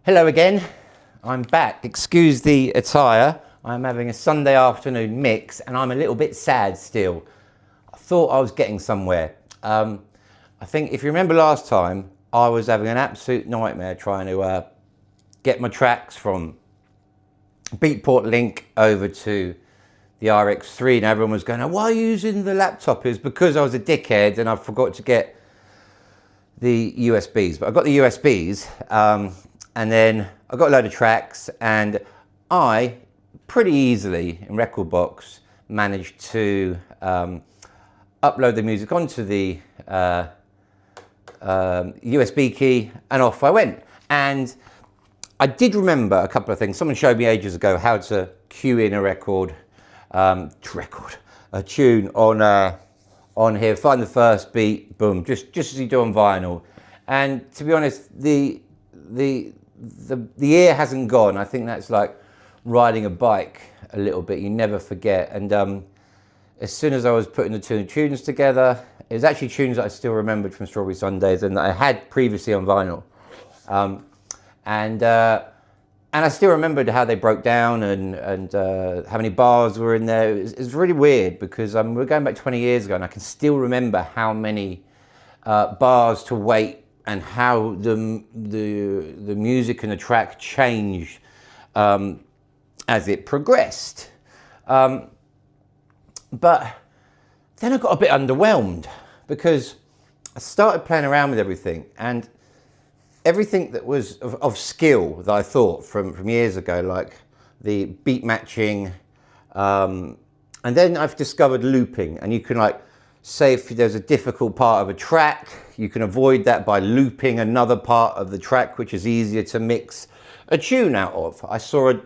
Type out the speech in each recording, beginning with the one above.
Hello again, I'm back. Excuse the attire. I'm having a Sunday afternoon mix and I'm a little bit sad still. I thought I was getting somewhere. I think if you remember last time, I was having an absolute nightmare trying to get my tracks from Beatport Link over to the RX3 and everyone was going, oh, why are you using the laptop? It was because I was a dickhead and I forgot to get the USBs. But I got the USBs and then I got a load of tracks and I pretty easily in Rekordbox managed to upload the music onto the USB key and off I went. And I did remember a couple of things. Someone showed me ages ago how to cue in a a tune on here, find the first beat, boom, just as you do on vinyl. And to be honest, the ear hasn't gone. I think that's like riding a bike a little bit. You never forget. And as soon as I was putting the two tunes together, it was actually tunes that I still remembered from Strawberry Sundays and that I had previously on vinyl. And I still remembered how they broke down and how many bars were in there. It was really weird because we're going back 20 years ago and I can still remember how many bars to wait and how the music and the track changed as it progressed. But then I got a bit underwhelmed because I started playing around with everything and everything that was of skill that I thought from years ago, like the beat matching, and then I've discovered looping, and you can like say if there's a difficult part of a track, you can avoid that by looping another part of the track, which is easier to mix a tune out of. I saw a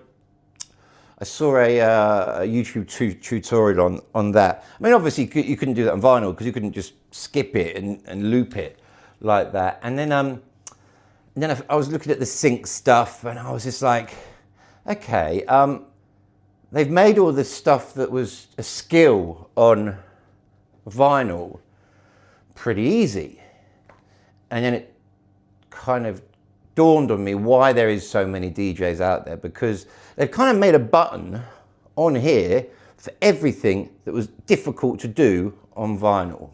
YouTube tutorial on that. I mean, obviously you couldn't do that on vinyl because you couldn't just skip it and loop it like that. And then I was looking at the sync stuff and I was just like, okay, they've made all this stuff that was a skill on vinyl pretty easy. And then it kind of dawned on me why there is so many DJs out there, because they've kind of made a button on here for everything that was difficult to do on vinyl.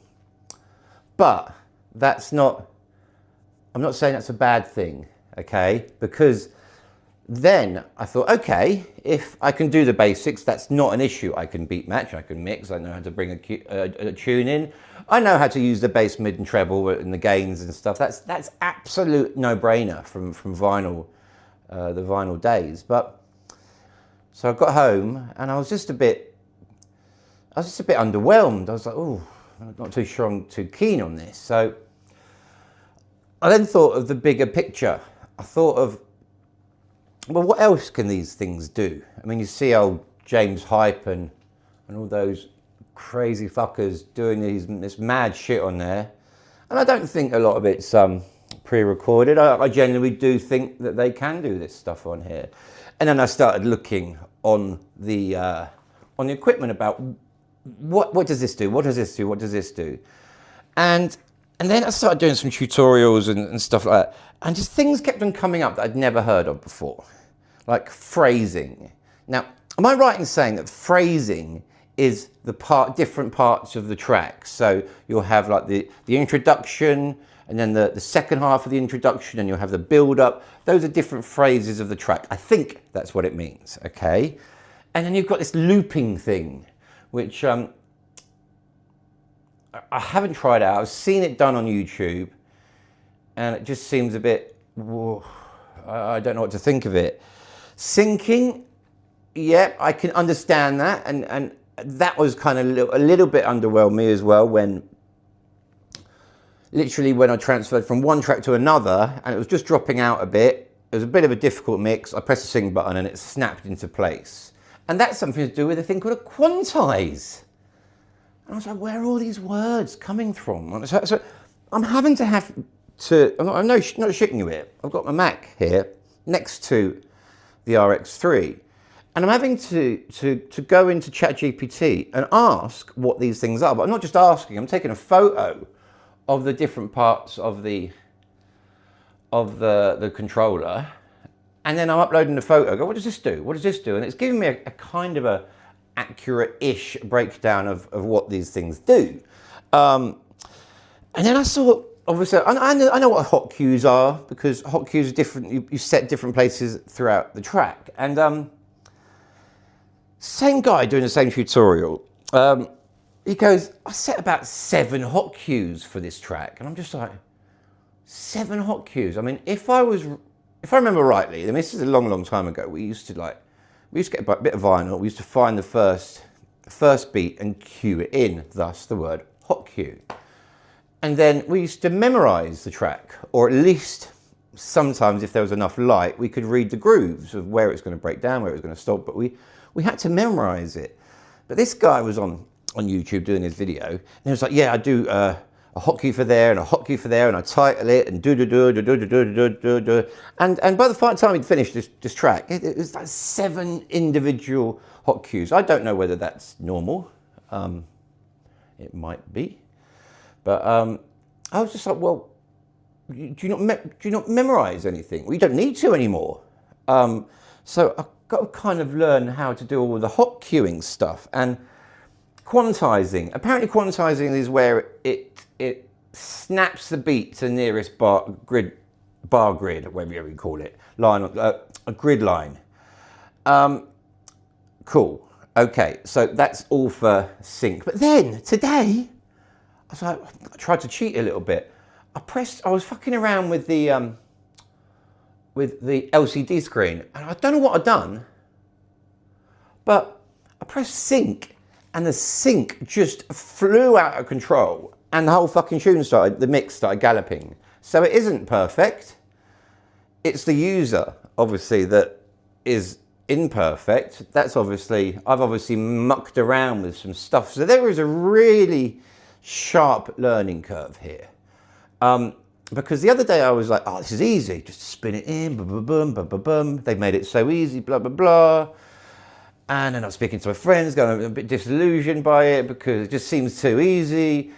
But that's not, I'm not saying that's a bad thing, okay? Because then I thought, okay, if I can do the basics, that's not an issue. I can beat match, I can mix, I know how to bring a tune in. I know how to use the bass, mid and treble and the gains and stuff. That's absolute no-brainer from vinyl, the vinyl days. But so I got home and I was just a bit underwhelmed. I was like, oh, I'm not too sure I'm too keen on this. So I then thought of the bigger picture. I thought of, well, what else can these things do? I mean, you see old James Hype and all those crazy fuckers doing this mad shit on there. And I don't think a lot of it's pre-recorded. I genuinely do think that they can do this stuff on here. And then I started looking on the equipment about what does this do? What does this do? What does this do? And then I started doing some tutorials and stuff like that. And just things kept on coming up that I'd never heard of before. Like phrasing. Now, am I right in saying that phrasing is the different parts of the track? So you'll have like the introduction and then the second half of the introduction and you'll have the build up. Those are different phrases of the track. I think that's what it means, okay? And then you've got this looping thing, which I haven't tried out. I've seen it done on YouTube and it just seems a bit, whoa, I don't know what to think of it. Syncing, yeah, I can understand that. And that was kind of a little bit underwhelming as well when I transferred from one track to another and it was just dropping out a bit. It was a bit of a difficult mix. I pressed the sync button and it snapped into place. And that's something to do with a thing called a quantise. And I was like, where are all these words coming from? So I'm having to I'm not shitting you here. I've got my Mac here next to the RX3. And I'm having to go into ChatGPT and ask what these things are. But I'm not just asking, I'm taking a photo of the different parts of the controller And then I'm uploading the photo. I go, what does this do? What does this do? And it's giving me a kind of a accurate-ish breakdown of what these things do. And then I saw, obviously, I know what hot cues are, because hot cues are different. You set different places throughout the track. And same guy doing the same tutorial. He goes, I set about 7 hot cues for this track. And I'm just like, 7 hot cues? I mean, if I remember rightly, I mean, this is a long, long time ago, we used to get a bit of vinyl, we used to find the first beat and cue it in, thus the word hot cue. And then we used to memorize the track, or at least sometimes if there was enough light, we could read the grooves of where it's going to break down, where it was going to stop, but we had to memorize it. But this guy was on YouTube doing his video, and he was like, yeah, I do a hot cue for there and a hot cue for there, and I title it and do. And by the time he'd finished this track, it was like 7 individual hot cues. I don't know whether that's normal. It might be. But I was just like, well, do you not memorize anything? Well, you don't need to anymore. So I've got to kind of learn how to do all the hot cueing stuff. And quantizing. Apparently quantizing is where it snaps the beat to the nearest bar grid, whatever you call it, a grid line. Cool. Okay, so that's all for sync. But then today, I tried to cheat a little bit. I was fucking around with the LCD screen, and I don't know what I'd done, but I pressed sync, and the sync just flew out of control, and the whole fucking tune the mix started galloping. So it isn't perfect. It's the user, obviously, that is imperfect. I've obviously mucked around with some stuff. So there is a really sharp learning curve here. Because the other day I was like, oh, this is easy. Just spin it in, boom, boom, boom, boom, boom. They've made it so easy, blah, blah, blah. And then I was speaking to my friends, going a bit disillusioned by it because it just seems too easy.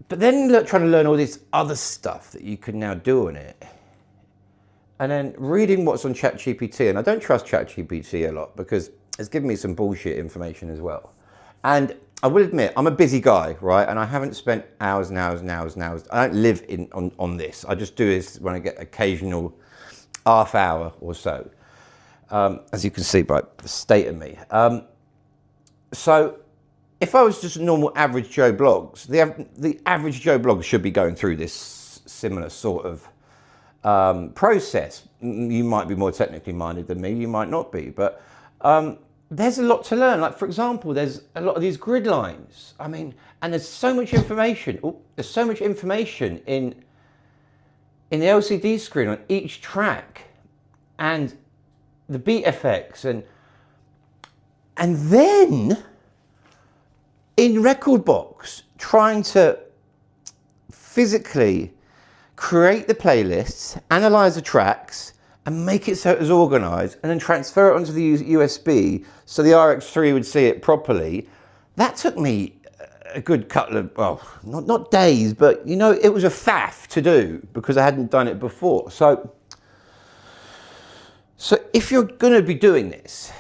But then trying to learn all this other stuff that you can now do on it. And then reading what's on ChatGPT, and I don't trust ChatGPT a lot because it's given me some bullshit information as well. And I will admit, I'm a busy guy, right? And I haven't spent hours and hours and hours and hours. I don't live on this. I just do this when I get occasional half hour or so. As you can see by the state of me. So if I was just a normal average Joe blogs, the average Joe blog should be going through this similar sort of process. You might be more technically minded than me, you might not be, but there's a lot to learn. Like, for example, there's a lot of these grid lines. I mean, and there's so much information. There's so much information in the LCD screen on each track, and the beat effects, and then in Rekordbox, trying to physically create the playlists, analyze the tracks, and make it so it was organized, and then transfer it onto the USB so the RX3 would see it properly. That took me a good couple of, well, not days, but you know, it was a faff to do because I hadn't done it before. So if you're going to be doing this,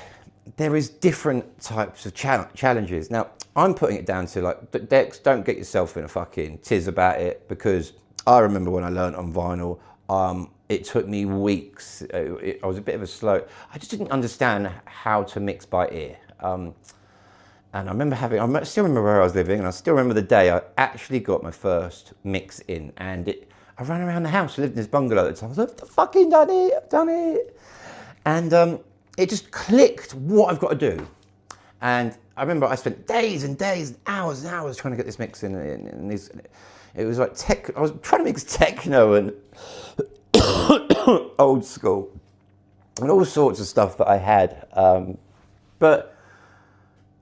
there is different types of challenges. Now, I'm putting it down to like, Dex, don't get yourself in a fucking tiz about it, because I remember when I learned on vinyl, it took me weeks. I was a bit of a slow. I just didn't understand how to mix by ear. And I remember I still remember where I was living, and I still remember the day I actually got my first mix in, and I ran around the house. I lived in this bungalow at the time. I was like, I've fucking done it, I've done it. And it just clicked what I've got to do. And I remember I spent days and days, hours and hours trying to get this mix in. And it was like I was trying to mix techno and old school and all sorts of stuff that I had. But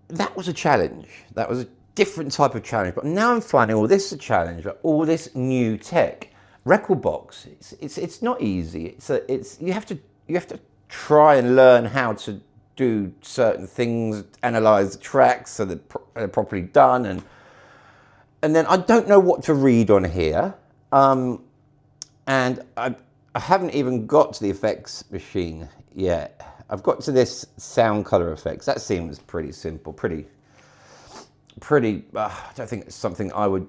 that was a challenge. That was a different type of challenge. But now I'm finding all this a challenge, like all this new tech. Rekordbox, it's not easy. You have to try and learn how to do certain things, analyze the tracks so that they're properly done, and then I don't know what to read on here, and I haven't even got to the effects machine yet. I've got to this sound color effects. That seems pretty simple, pretty, I don't think it's something I would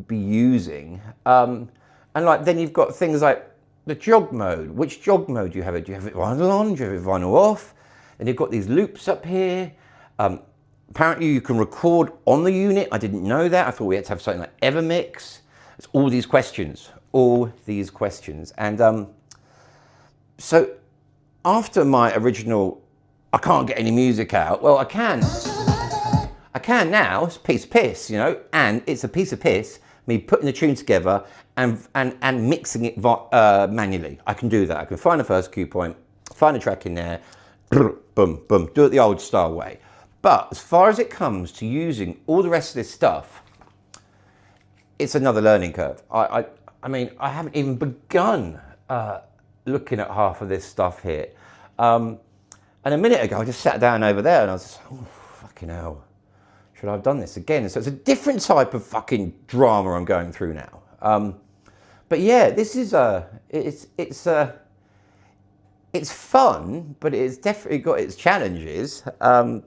be using. And like, then you've got things like the jog mode. Which jog mode do you have it? Do you have it vinyl on? Do you have it vinyl off? And you've got these loops up here. Apparently you can record on the unit. I didn't know that. I thought we had to have something like Evermix. It's all these questions. And so after my original, I can't get any music out. Well, I can now. It's a piece of piss, you know, and it's a piece of piss, me putting the tune together and mixing it manually. I can do that. I can find the first cue point, find a track in there, boom, boom, do it the old style way. But as far as it comes to using all the rest of this stuff, it's another learning curve. I mean, I haven't even begun looking at half of this stuff here. And a minute ago, I just sat down over there and I was just, oh, fucking hell. Should I have done this again? So it's a different type of fucking drama I'm going through now. But yeah, this is it's fun, but it's definitely got its challenges. I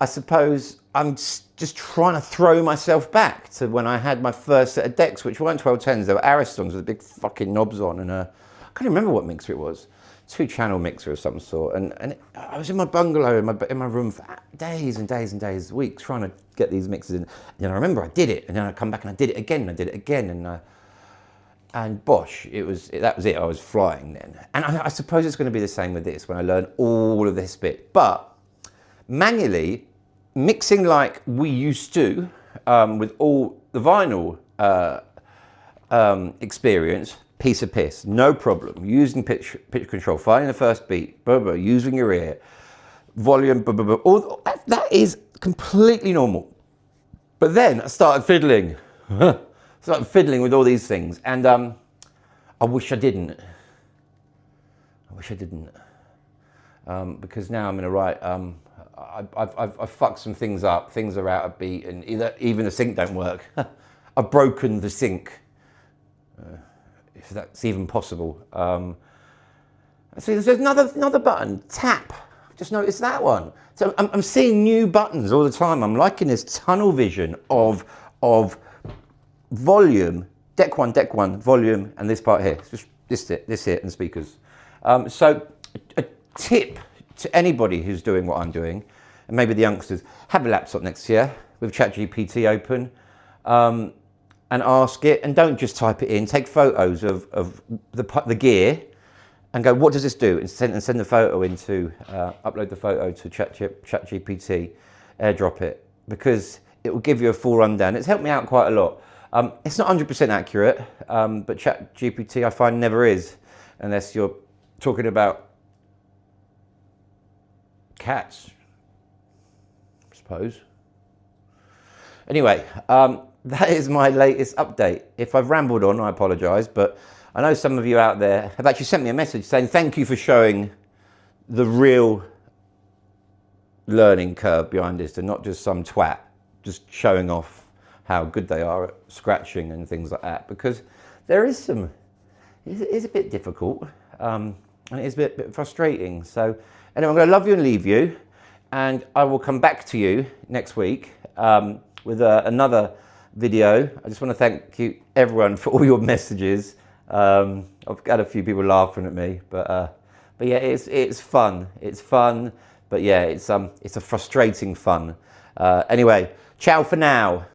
suppose I'm just trying to throw myself back to when I had my first set of decks, which weren't 1210s, they were Aristons with big fucking knobs on, and I can't remember what mixer it was. 2-channel mixer of some sort, and I was in my bungalow in my room for days and days and days, weeks, trying to get these mixes in. And then I remember I did it, and then I come back and I did it again, and I did it again, and bosh, that was it. I was flying then. And I suppose it's going to be the same with this when I learn all of this bit, but manually mixing like we used to with all the vinyl experience. Piece of piss, no problem. Using pitch control, finding the first beat, blah, blah, using your ear, volume, blah, blah, blah. All that is completely normal. But then I started fiddling. Started fiddling with all these things, and I wish I didn't. Because now I'm in a right. I've fucked some things up. Things are out of beat, and even the sync don't work. I've broken the sync. If that's even possible. See, there's another button, tap. Just noticed that one. So I'm seeing new buttons all the time. I'm liking this tunnel vision of volume, deck one, volume, and this part here. It's just this here, and speakers. So a tip to anybody who's doing what I'm doing, and maybe the youngsters, have a laptop next to you with ChatGPT open. And ask it, and don't just type it in. Take photos of the gear, and go, what does this do? And send the photo into, upload the photo to ChatGPT, airdrop it, because it will give you a full rundown. It's helped me out quite a lot. It's not 100% accurate, but ChatGPT I find never is, unless you're talking about cats, I suppose. Anyway, that is my latest update. If I've rambled on, I apologise, but I know some of you out there have actually sent me a message saying thank you for showing the real learning curve behind this, and not just some twat just showing off how good they are at scratching and things like that, because there is it is a bit difficult, and it is a bit frustrating. So anyway, I'm going to love you and leave you, and I will come back to you next week with another video. I just want to thank you everyone for all your messages. I've had a few people laughing at me, but yeah, it's fun. It's fun, but yeah, it's a frustrating fun. Anyway, ciao for now.